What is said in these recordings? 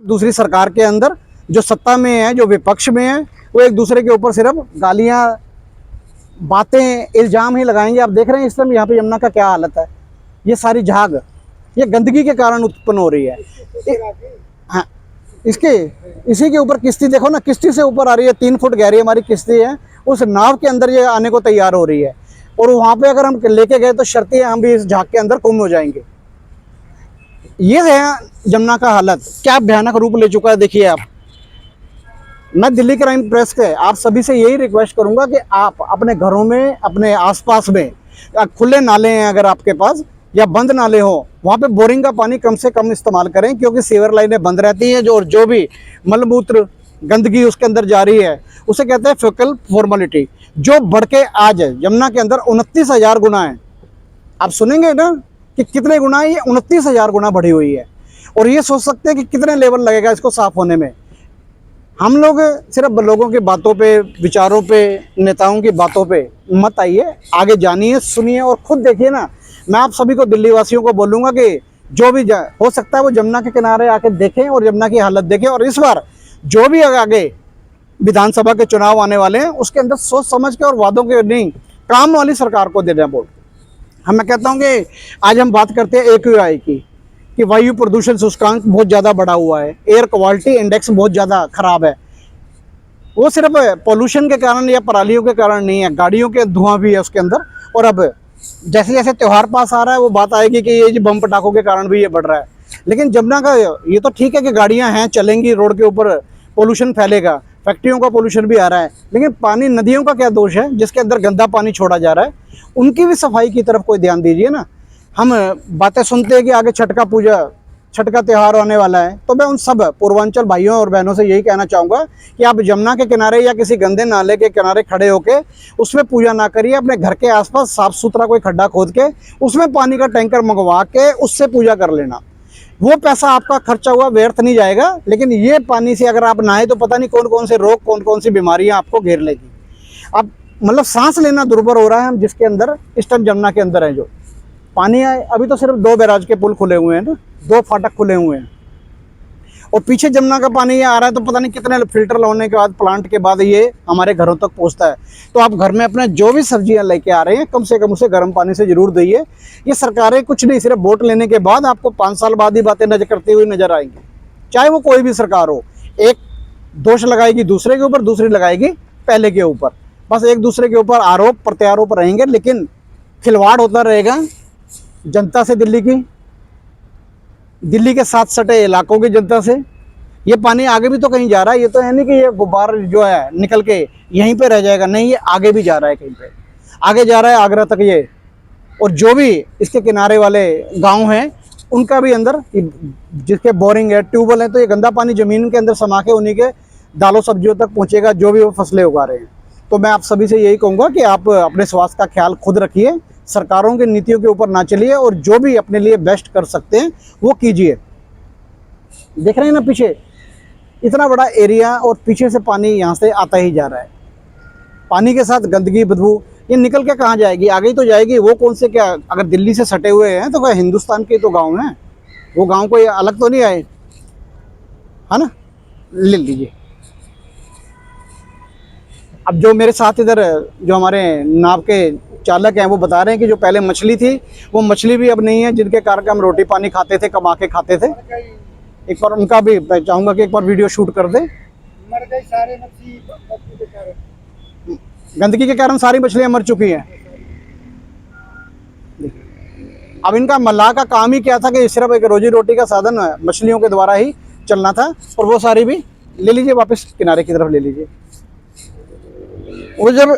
दूसरी सरकार के अंदर जो सत्ता में है, जो विपक्ष में है, वो एक दूसरे के ऊपर सिर्फ गालियां, बातें, इल्जाम ही लगाएंगे। आप देख रहे हैं इस समय यहाँ पे यमुना का क्या हालत है। ये सारी झाग, ये गंदगी के कारण उत्पन्न हो रही है। हाँ, इसी के ऊपर किश्ती देखो ना, किश्ती से ऊपर आ रही है, 3 फुट गहरी हमारी किश्ती है, उस नाव के अंदर ये आने को तैयार हो रही है। और वहाँ पे अगर हम लेके गए तो शर्ती हम भी इस झाग के अंदर गुम हो जाएंगे। ये है यमुना का हालत, क्या भयानक रूप ले चुका है। देखिए आप, मैं दिल्ली क्राइम प्रेस के आप सभी से यही रिक्वेस्ट करूंगा कि आप अपने घरों में, अपने आसपास में खुले नाले हैं अगर आपके पास, या बंद नाले हो, वहाँ पे बोरिंग का पानी कम से कम इस्तेमाल करें, क्योंकि सीवर लाइनें बंद रहती हैं। जो भी मलमूत्र गंदगी उसके अंदर जा रही है, उसे कहते हैं फेकल फॉर्मेलिटी, जो बढ़ के आज यमुना के अंदर 29,000 गुना है। आप सुनेंगे ना कि कितने गुना है, ये 29,000 गुना बढ़ी हुई है। और ये सोच सकते हैं कि कितने लेवल लगेगा इसको साफ होने में। हम लोग सिर्फ लोगों की बातों पे, विचारों पे, नेताओं की बातों पे मत आइए, आगे जानिए, सुनिए और खुद देखिए ना। मैं आप सभी को, दिल्ली वासियों को बोलूँगा कि जो भी हो सकता है वो यमुना के किनारे आके देखें और यमुना की हालत देखें। और इस बार जो भी आगे विधानसभा के चुनाव आने वाले हैं, उसके अंदर सोच समझ के और वादों के नहीं, काम वाली सरकार को देना बोल। मैं कहता हूँ कि आज हम बात करते हैं AQI की, कि वायु प्रदूषण सूचकांक बहुत ज़्यादा बढ़ा हुआ है, एयर क्वालिटी इंडेक्स बहुत ज़्यादा खराब है। वो सिर्फ पोल्यूशन के कारण या परालियों के कारण नहीं है, गाड़ियों के धुआं भी है उसके अंदर। और अब जैसे जैसे त्यौहार पास आ रहा है, वो बात आएगी कि ये जो बम पटाखों के कारण भी ये बढ़ रहा है। लेकिन यमुना का ये तो ठीक है कि गाड़ियाँ हैं, चलेंगी, रोड के ऊपर पोल्यूशन फैलेगा, फैक्ट्रियों का पोल्यूशन भी आ रहा है, लेकिन पानी, नदियों का क्या दोष है जिसके अंदर गंदा पानी छोड़ा जा रहा है? उनकी भी सफाई की तरफ कोई ध्यान दीजिए ना। हम बातें सुनते हैं कि आगे छठ का पूजा, छठ का त्यौहार होने वाला है, तो मैं उन सब पूर्वांचल भाइयों और बहनों से यही कहना चाहूँगा कि आप यमुना के किनारे या किसी गंदे नाले के किनारे खड़े होके उसमें पूजा ना करिए। अपने घर के आसपास साफ सुथरा कोई खड्डा खोद के उसमें पानी का टैंकर मंगवा के उससे पूजा कर लेना। वो पैसा आपका खर्चा हुआ व्यर्थ नहीं जाएगा। लेकिन ये पानी से अगर आप नहाए तो पता नहीं कौन कौन से रोग, कौन कौन सी बीमारियां आपको घेर लेगी। अब मतलब सांस लेना दुर्भर हो रहा है हम जिसके अंदर इस टाइम यमुना के अंदर है जो पानी है। अभी तो सिर्फ 2 बैराज के पुल खुले हुए हैं ना, 2 फाटक खुले हुए हैं, और पीछे यमुना का पानी ये आ रहा है तो पता नहीं कितने फिल्टर लगाने के बाद, प्लांट के बाद ये हमारे घरों तक पहुंचता है। तो आप घर में अपने जो भी सब्जियां लेके आ रहे हैं, कम से कम उसे गर्म पानी से जरूर धोइए। ये सरकारें कुछ नहीं, सिर्फ वोट लेने के बाद आपको 5 साल बाद ही बातें नजर करती हुई नजर आएंगी, चाहे वो कोई भी सरकार हो। एक दोष लगाएगी दूसरे के ऊपर, दूसरी लगाएगी पहले के ऊपर, बस एक दूसरे के ऊपर आरोप प्रत्यारोप रहेंगे। लेकिन खिलवाड़ होता रहेगा जनता से, दिल्ली के साथ सटे इलाकों की जनता से। ये पानी आगे भी तो कहीं जा रहा है, ये तो है नहीं कि ये गुब्बार जो है निकल के यहीं पे रह जाएगा, नहीं, ये आगे भी जा रहा है, कहीं पे आगे जा रहा है, आगरा तक ये। और जो भी इसके किनारे वाले गांव हैं उनका भी अंदर, जिसके बोरिंग है, ट्यूबवेल है, तो ये गंदा पानी जमीन के अंदर समा के उन्हीं के दालों सब्जियों तक पहुँचेगा, जो भी वो फसलें उगा रहे हैं। तो मैं आप सभी से यही कहूँगा कि आप अपने स्वास्थ्य का ख्याल खुद रखिए, सरकारों की नीतियों के ऊपर ना चलिए, और जो भी अपने लिए बेस्ट कर सकते हैं वो कीजिए। देख रहे हैं ना पीछे इतना बड़ा एरिया, और पीछे से पानी यहाँ से आता ही जा रहा है। पानी के साथ गंदगी, बदबू, ये निकल के कहाँ जाएगी? आगे ही तो जाएगी। वो कौन से, क्या अगर दिल्ली से सटे हुए हैं तो क्या हिंदुस्तान के तो गाँव हैं, वो गाँव कोई अलग तो नहीं आए, है ना? ले लीजिए। अब जो मेरे साथ इधर जो हमारे नाव के चालक हैं वो बता रहे हैं कि जो पहले मछली थी वो मछली भी अब नहीं है, जिनके कारण हम रोटी पानी खाते थे, कमा के खाते थे। एक बार उनका भी मैं चाहूँगा कि एक बार वीडियो शूट कर दे। मर गई सारे मछली के कारण, गंदगी के कारण सारी मछलियाँ मर चुकी हैं। अब इनका मल्लाह का काम ही क्या था कि सिर्फ एक रोजी रोटी का साधन मछलियों के द्वारा ही चलना था, और वो सारी भी ले लीजिए, वापस किनारे की तरफ ले लीजिए। वो जब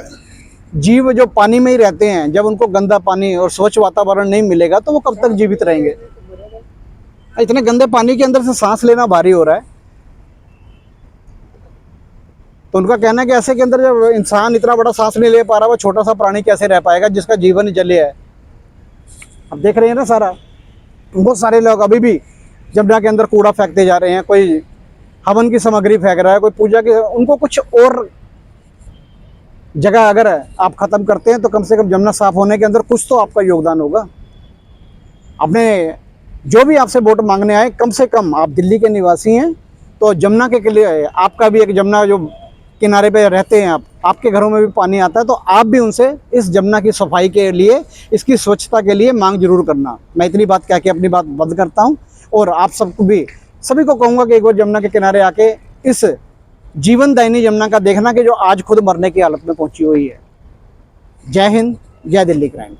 जीव जो पानी में ही रहते हैं, जब उनको गंदा पानी और स्वच्छ वातावरण नहीं मिलेगा तो वो कब तक जीवित रहेंगे? इतने गंदे पानी के अंदर से सांस लेना भारी हो रहा है। तो उनका कहना है कि ऐसे के अंदर जब इंसान इतना बड़ा सांस नहीं ले पा रहा, वो छोटा सा प्राणी कैसे रह पाएगा जिसका जीवन जले है? अब देख रहे हैं ना सारा, बहुत सारे लोग अभी भी यमुना के अंदर कूड़ा फेंकते जा रहे हैं, कोई हवन की सामग्री फेंक रहा है, कोई पूजा की। उनको कुछ और जगह अगर आप ख़त्म करते हैं तो कम से कम यमुना साफ होने के अंदर कुछ तो आपका योगदान होगा। अपने जो भी आपसे वोट मांगने आए, कम से कम आप दिल्ली के निवासी हैं, तो जमुना के लिए आपका भी एक जमुना जो किनारे पे रहते हैं आप, आपके घरों में भी पानी आता है, तो आप भी उनसे इस जमुना की सफाई के लिए, इसकी स्वच्छता के लिए मांग जरूर करना। मैं इतनी बात कह के अपनी बात बंद करता हूँ और आप सबको भी, सभी को कहूँगा कि एक बार जमुना के किनारे आके इस जीवनदायिनी जमुना का देखना कि जो आज खुद मरने की हालत में पहुंची हुई है। जय हिंद, जय दिल्ली क्राइम।